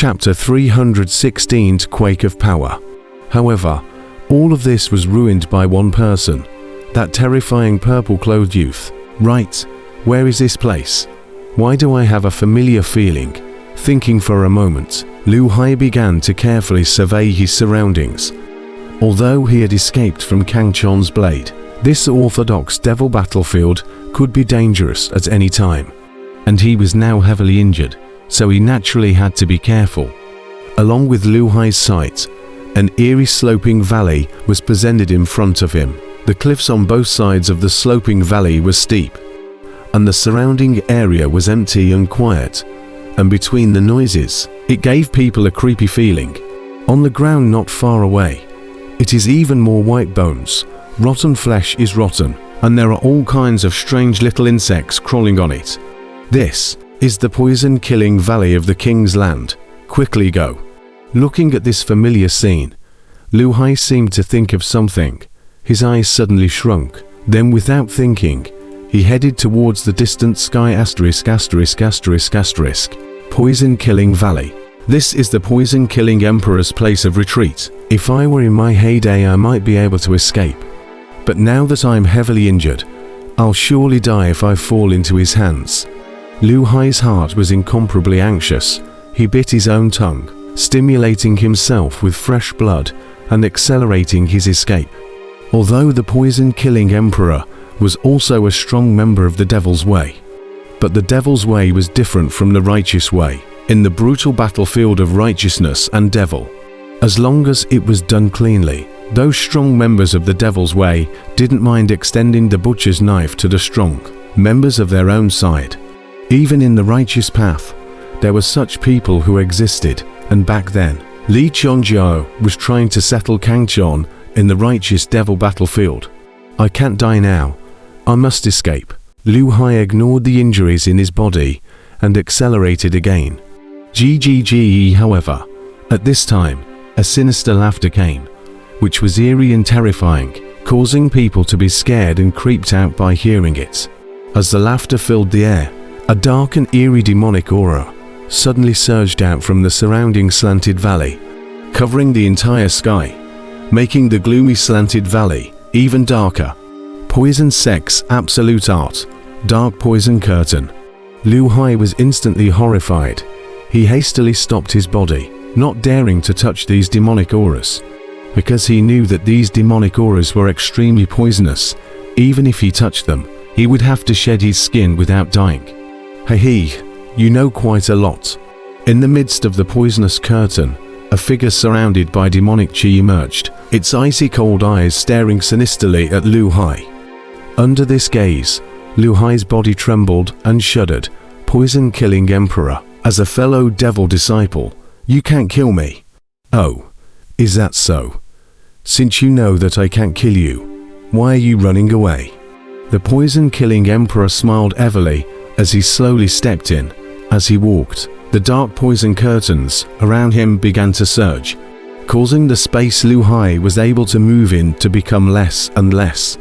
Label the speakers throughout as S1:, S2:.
S1: Chapter 316 Quake of Power. However, all of this was ruined by one person, that terrifying purple-clothed youth. Right, where is this place? Why do I have a familiar feeling? Thinking for a moment, Lu Hai began to carefully survey his surroundings. Although he had escaped from Kang Chon's blade, this orthodox devil battlefield could be dangerous at any time. And he was now heavily injured, so he naturally had to be careful. Along with Lu Hai's sight, an eerie sloping valley was presented in front of him. The cliffs on both sides of the sloping valley were steep, and the surrounding area was empty and quiet. And between the noises, it gave people a creepy feeling. On the ground not far away, it is even more white bones. Rotten flesh is rotten, and there are all kinds of strange little insects crawling on it. This is the poison-killing valley of the King's Land. Quickly go. Looking at this familiar scene, Lu Hai seemed to think of something. His eyes suddenly shrunk. Then, without thinking, he headed towards the distant sky *******. Poison-killing valley. This is the poison-killing emperor's place of retreat. If I were in my heyday, I might be able to escape. But now that I'm heavily injured, I'll surely die if I fall into his hands. Lu Hai's heart was incomparably anxious. He bit his own tongue, stimulating himself with fresh blood and accelerating his escape. Although the poison-killing emperor was also a strong member of the Devil's Way, but the Devil's Way was different from the righteous way. In the brutal battlefield of righteousness and devil, as long as it was done cleanly, those strong members of the Devil's Way didn't mind extending the butcher's knife to the strong members of their own side. Even in the righteous path, there were such people who existed, and back then, Li Chonjiao was trying to settle Kang Chon in the righteous devil battlefield. I can't die now. I must escape. Lu Hai ignored the injuries in his body and accelerated again. However, at this time, a sinister laughter came, which was eerie and terrifying, causing people to be scared and creeped out by hearing it. As the laughter filled the air, a dark and eerie demonic aura suddenly surged out from the surrounding slanted valley, covering the entire sky, making the gloomy slanted valley even darker. Poison sex, absolute art, dark poison curtain. Lu Hai was instantly horrified. He hastily stopped his body, not daring to touch these demonic auras, because he knew that these demonic auras were extremely poisonous. Even if he touched them, he would have to shed his skin without dying. Hey, you know quite a lot. In the midst of the poisonous curtain, a figure surrounded by demonic chi emerged, its icy cold eyes staring sinisterly at Lu Hai. Under this gaze, Lu Hai's body trembled and shuddered. Poison-killing emperor, as a fellow devil disciple, you can't kill me. Oh, is that so? Since you know that I can't kill you, why are you running away? The poison-killing emperor smiled heavily as he slowly stepped in. As he walked, the dark poison curtains around him began to surge, causing the space Lu Hai was able to move in to become less and less.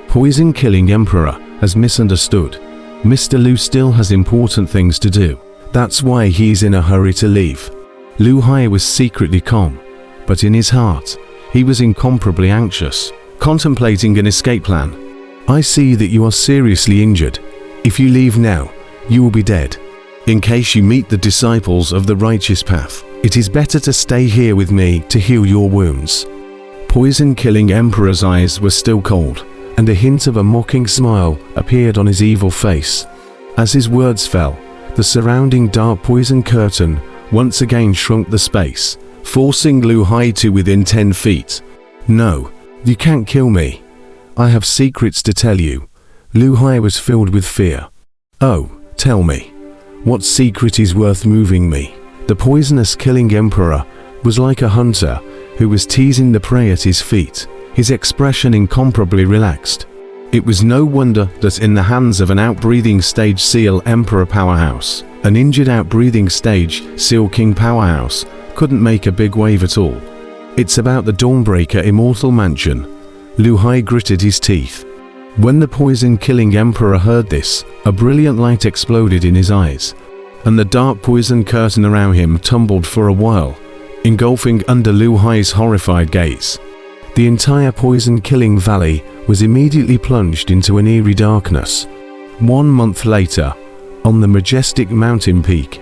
S1: Poison-killing emperor has misunderstood. Mr. Lu still has important things to do. That's why he's in a hurry to leave. Lu Hai was secretly calm, but in his heart, he was incomparably anxious, contemplating an escape plan. I see that you are seriously injured. If you leave now, you will be dead. In case you meet the disciples of the righteous path, it is better to stay here with me to heal your wounds. Poison-killing emperor's eyes were still cold, and a hint of a mocking smile appeared on his evil face. As his words fell, the surrounding dark poison curtain once again shrunk the space, forcing Lu Hai to within 10 feet. No, you can't kill me. I have secrets to tell you. Lu Hai was filled with fear. Oh, tell me. What secret is worth moving me? The poisonous killing emperor was like a hunter who was teasing the prey at his feet, his expression incomparably relaxed. It was no wonder that in the hands of an outbreathing stage seal emperor powerhouse, an injured outbreathing stage seal king powerhouse couldn't make a big wave at all. It's about the Dawnbreaker immortal mansion. Lu Hai gritted his teeth. When the poison-killing emperor heard this, a brilliant light exploded in his eyes. and the dark poison curtain around him tumbled for a while, engulfing under Lu Hai's horrified gaze. The entire poison-killing valley was immediately plunged into an eerie darkness. 1 month later, on the majestic mountain peak,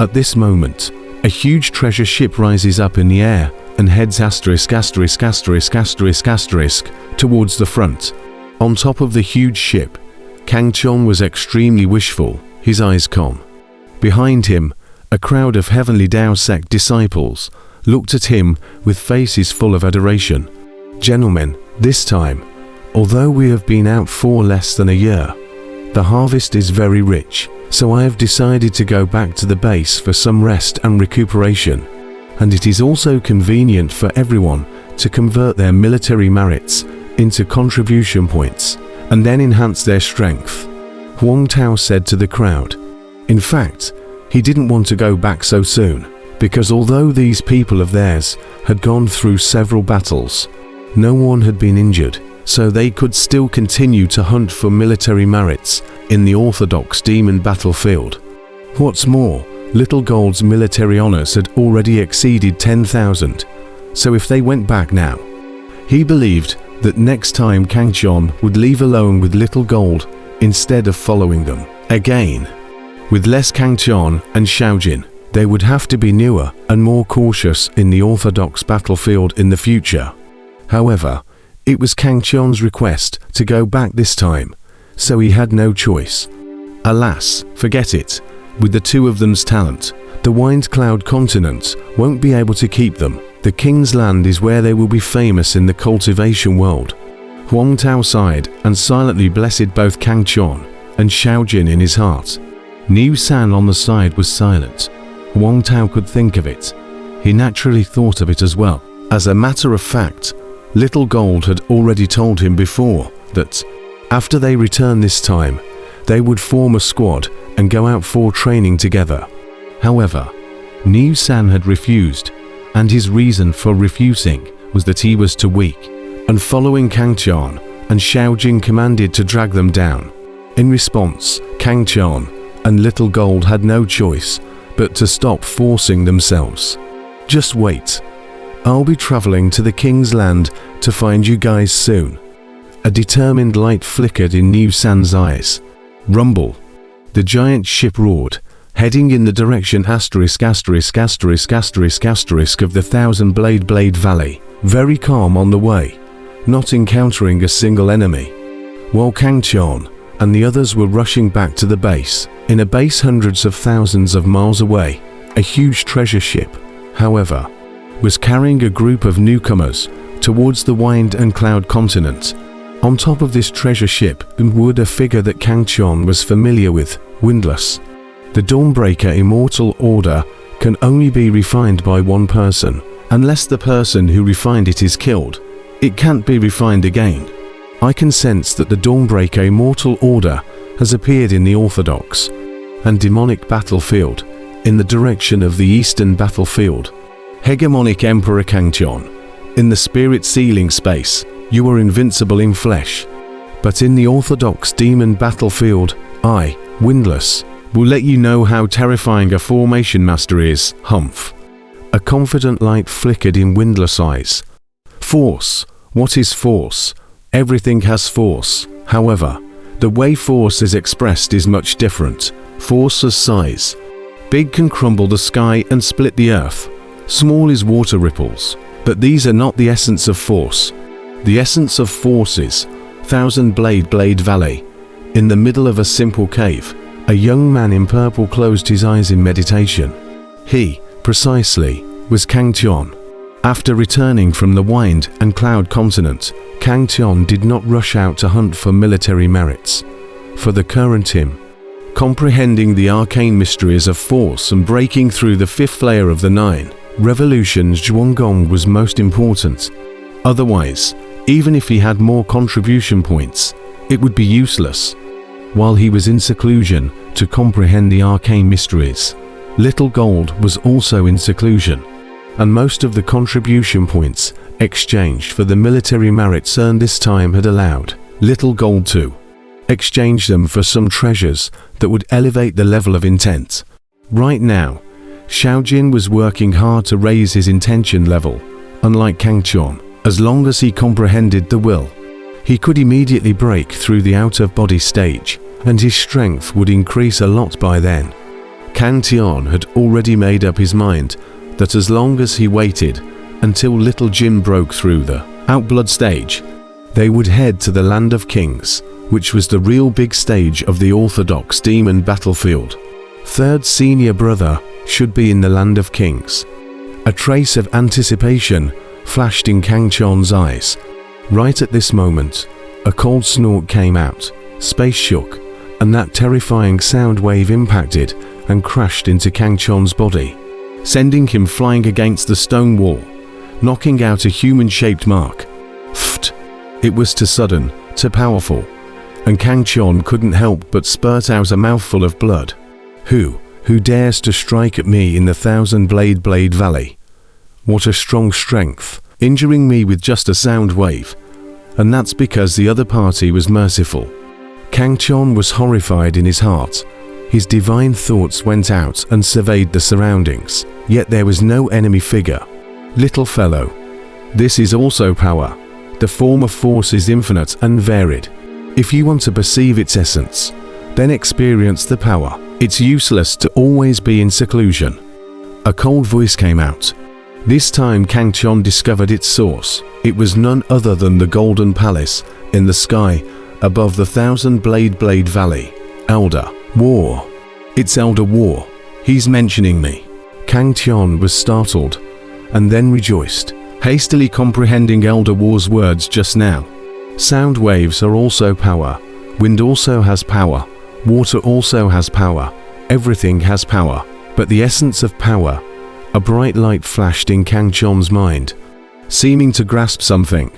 S1: at this moment, a huge treasure ship rises up in the air and heads towards the front. On top of the huge ship, Kang Chon was extremely wishful, his eyes calm. Behind him, a crowd of heavenly Dao sect disciples looked at him with faces full of adoration. Gentlemen, this time, although we have been out for less than a year, the harvest is very rich, so I have decided to go back to the base for some rest and recuperation, and it is also convenient for everyone to convert their military merits into contribution points, and then enhance their strength, Huang Tao said to the crowd. In fact, he didn't want to go back so soon, because although these people of theirs had gone through several battles, no one had been injured, so they could still continue to hunt for military merits in the orthodox demon battlefield. What's more, Little Gold's military honors had already exceeded 10,000, so if they went back now, he believed that next time Kang Chon would leave alone with Little Gold instead of following them. Again, with less Kang Chon and Xiaojin, they would have to be newer and more cautious in the orthodox battlefield in the future. However, it was Kang Chon's request to go back this time, so he had no choice. Alas, forget it. With the two of them's talent, the Wind Cloud continent won't be able to keep them. The King's Land is where they will be famous in the cultivation world. Huang Tao sighed and silently blessed both Kang Chon and Xiaojin in his heart. Niu San on the side was silent. Huang Tao could think of it. He naturally thought of it as well. As a matter of fact, Little Gold had already told him before that, after they return this time, they would form a squad and go out for training together. However, Niu San had refused, and his reason for refusing was that he was too weak, and following Kang Chon and Xiaojin commanded to drag them down. In response, Kang Chon and Little Gold had no choice but to stop forcing themselves. Just wait. I'll be traveling to the King's Land to find you guys soon. A determined light flickered in Niu San's eyes. Rumble. The giant ship roared, heading in the direction of the Thousand Blade Valley, very calm on the way, not encountering a single enemy. While Kang Chon and the others were rushing back to the base, in a base hundreds of thousands of miles away, a huge treasure ship, however, was carrying a group of newcomers towards the Wind and Cloud continent. On top of this treasure ship would a figure that Kang Chon was familiar with, Windless. The Dawnbreaker Immortal Order can only be refined by one person. Unless the person who refined it is killed, it can't be refined again. I can sense that the Dawnbreaker Immortal Order has appeared in the Orthodox and Demonic battlefield in the direction of the Eastern battlefield. Hegemonic Emperor Kang Chon, in the spirit sealing space, you are invincible in flesh. But in the Orthodox demon battlefield, I, Windless, will let you know how terrifying a formation master is, Humph. A confident light flickered in Windless' eyes. Force. What is force? Everything has force. However, the way force is expressed is much different. Force as size. Big can crumble the sky and split the earth. Small is water ripples. But these are not the essence of force. The essence of force is Thousand Blade Valley. In the middle of a simple cave, a young man in purple closed his eyes in meditation. He, precisely, was Kang Chon. After returning from the Wind and Cloud continent, Kang Chon did not rush out to hunt for military merits. For the current him, comprehending the arcane mysteries of force and breaking through the fifth layer of the 9 revolutions Zhuanggong was most important. Otherwise, even if he had more contribution points, it would be useless. While he was in seclusion to comprehend the arcane mysteries, Little Gold was also in seclusion, and most of the contribution points exchanged for the military merits earned this time had allowed Little Gold to exchange them for some treasures that would elevate the level of intent. Right now, Xiaojin was working hard to raise his intention level. Unlike Kangchon, as long as he comprehended the will, he could immediately break through the out-of-body stage, and his strength would increase a lot by then. Kang Tian had already made up his mind that as long as he waited until little Jin broke through the outblood stage, they would head to the Land of Kings, which was the real big stage of the orthodox demon battlefield. Third senior brother should be in the Land of Kings. A trace of anticipation flashed in Kang Tian's eyes. Right at this moment, a cold snort came out, space shook, and that terrifying sound wave impacted and crashed into Kang Tian's body, sending him flying against the stone wall, knocking out a human-shaped mark. Pfft! It was too sudden, too powerful, and Kang Tian couldn't help but spurt out a mouthful of blood. Who dares to strike at me in the Thousand-Blade Valley? What a strong strength, injuring me with just a sound wave. And that's because the other party was merciful. Kang Tian was horrified in his heart. His divine thoughts went out and surveyed the surroundings, yet there was no enemy figure. Little fellow, this is also power. The form of force is infinite and varied. If you want to perceive its essence, then experience the power. It's useless to always be in seclusion. A cold voice came out. This time Kang Tian discovered its source. It was none other than the Golden Palace in the sky above the Thousand-Blade Valley. Elder War. It's Elder War. He's mentioning me. Kang Tian was startled and then rejoiced, hastily comprehending Elder War's words just now. Sound waves are also power. Wind also has power. Water also has power. Everything has power. But the essence of power. A bright light flashed in Kang Tian's mind, seeming to grasp something,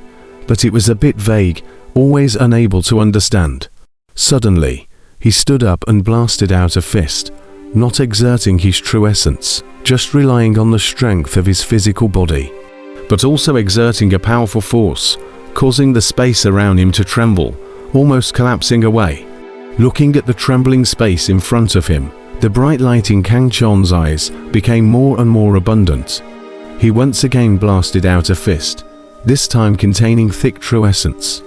S1: but it was a bit vague, always unable to understand. Suddenly, he stood up and blasted out a fist, not exerting his true essence, just relying on the strength of his physical body, but also exerting a powerful force, causing the space around him to tremble, almost collapsing away. Looking at the trembling space in front of him, the bright light in Kang Tian's eyes became more and more abundant. He once again blasted out a fist, this time containing thick true essence.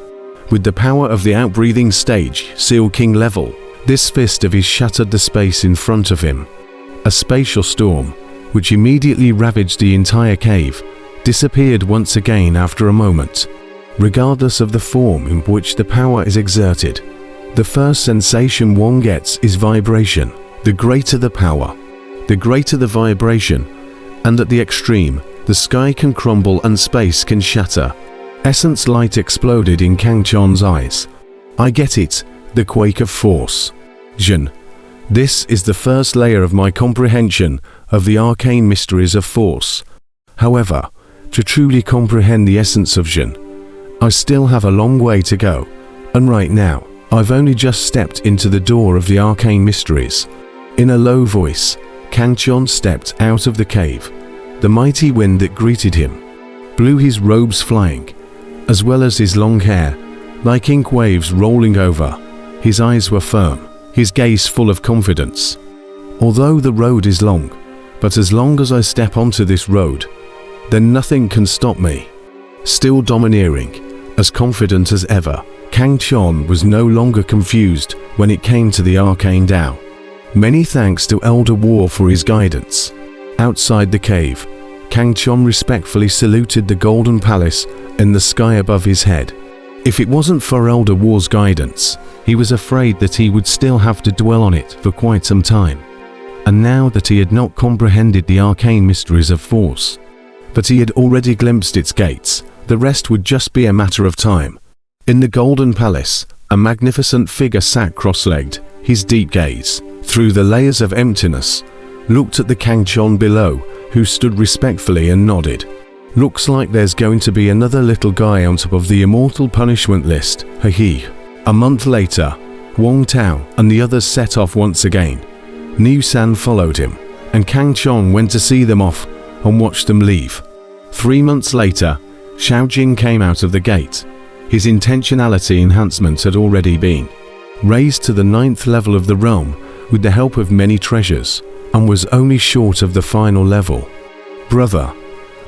S1: With the power of the outbreathing stage, Seal King level, this fist of his shattered the space in front of him. A spatial storm, which immediately ravaged the entire cave, disappeared once again after a moment. Regardless of the form in which the power is exerted, the first sensation one gets is vibration. The greater the power, the greater the vibration, and at the extreme, the sky can crumble and space can shatter. Essence light exploded in Kang Tian's eyes. I get it, the quake of force. Jin. This is the first layer of my comprehension of the arcane mysteries of force. However, to truly comprehend the essence of Jin, I still have a long way to go, and right now, I've only just stepped into the door of the arcane mysteries. In a low voice, Kang Tian stepped out of the cave. The mighty wind that greeted him blew his robes flying, as well as his long hair, like ink waves rolling over. His eyes were firm, his gaze full of confidence. Although the road is long, but as long as I step onto this road, then nothing can stop me. Still domineering, as confident as ever, Kang Tian was no longer confused when it came to the arcane Tao. Many thanks to Elder War for his guidance. Outside the cave, Kang Tian respectfully saluted the Golden Palace in the sky above his head. If it wasn't for Elder War's guidance, he was afraid that he would still have to dwell on it for quite some time. And now that he had not comprehended the arcane mysteries of force, but he had already glimpsed its gates, the rest would just be a matter of time. In the Golden Palace, a magnificent figure sat cross-legged, his deep gaze, through the layers of emptiness, looked at the Kang Tian below, who stood respectfully and nodded. Looks like there's going to be another little guy on top of the immortal punishment list, he. A month later, Wang Tao and the others set off once again. Niu San followed him, and Kang Tian went to see them off and watched them leave. 3 months later, Xiaojin came out of the gate. His intentionality enhancement had already been raised to the 9th level of the realm with the help of many treasures, and was only short of the final level. Brother,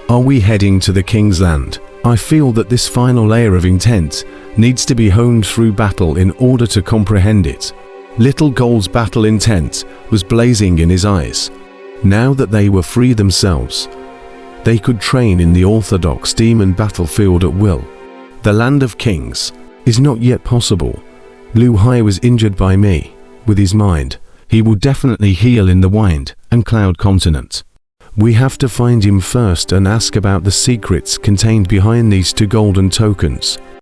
S1: are we heading to the King's Land? I feel that this final layer of intent needs to be honed through battle in order to comprehend it. Little Gold's battle intent was blazing in his eyes. Now that they were free themselves, they could train in the orthodox demon battlefield at will. The Land of Kings is not yet possible. Lu Hai was injured by me. With his mind, he will definitely heal in the Wind and Cloud continent. We have to find him first and ask about the secrets contained behind these two golden tokens.